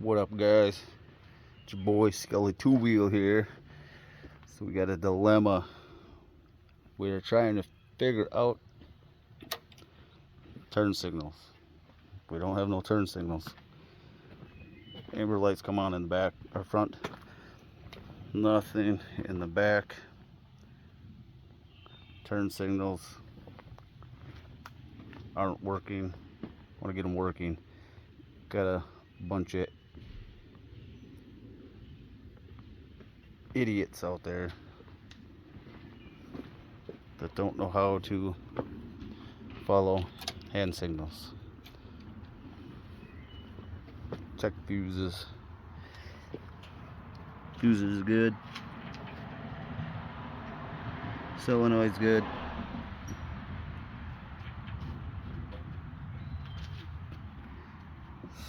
What up, guys? It's your boy Scully Two Wheel here. So we got a dilemma. We're trying to figure out turn signals. We don't have no turn signals. Amber lights come on in the back or front. Nothing in the back. Turn signals aren't working. Want to get them working. Got a bunch of idiots out there that don't know how to follow hand signals. Check fuses. Fuses is good. Solenoid's good.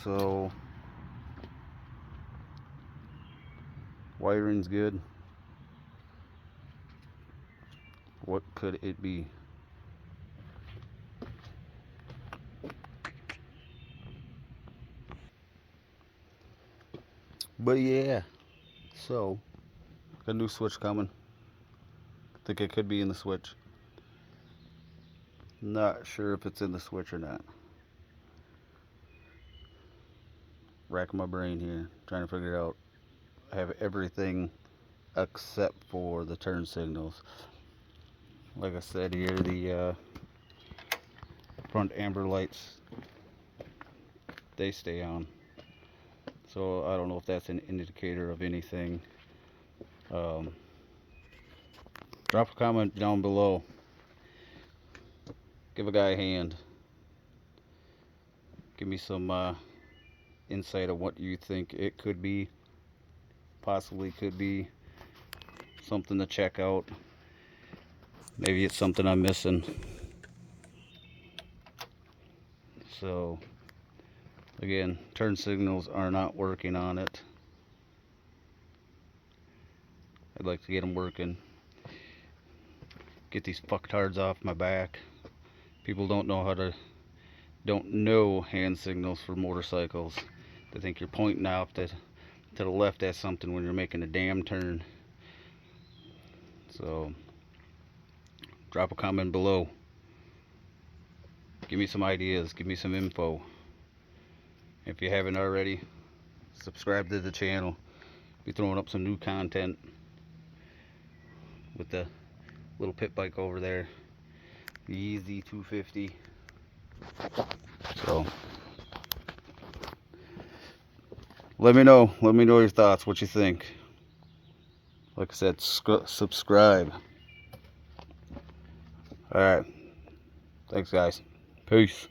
So wiring's good. What could it be? But yeah, so got a new switch coming. Think it could be in the switch. Not sure if it's in the switch or not. Racking my brain here, trying to figure it out. I have everything except for the turn signals. Like I said here, the front amber lights, they stay on. So I don't know if that's an indicator of anything. Drop a comment down below. Give a guy a hand. Give me some insight of what you think it could be. Possibly could be something to check out. Maybe it's something I'm missing. So again, turn signals are not working on it. I'd like to get them working. Get these fucktards off my back. People don't know hand signals for motorcycles. They think you're pointing out to the left at something when you're making a damn turn. So drop a comment below. Give me some ideas. Give me some info. If you haven't already, subscribe to the channel. Be throwing up some new content with the little pit bike over there, the gz250. So let me know your thoughts, what you think. Like I said, subscribe. All right, thanks guys, peace.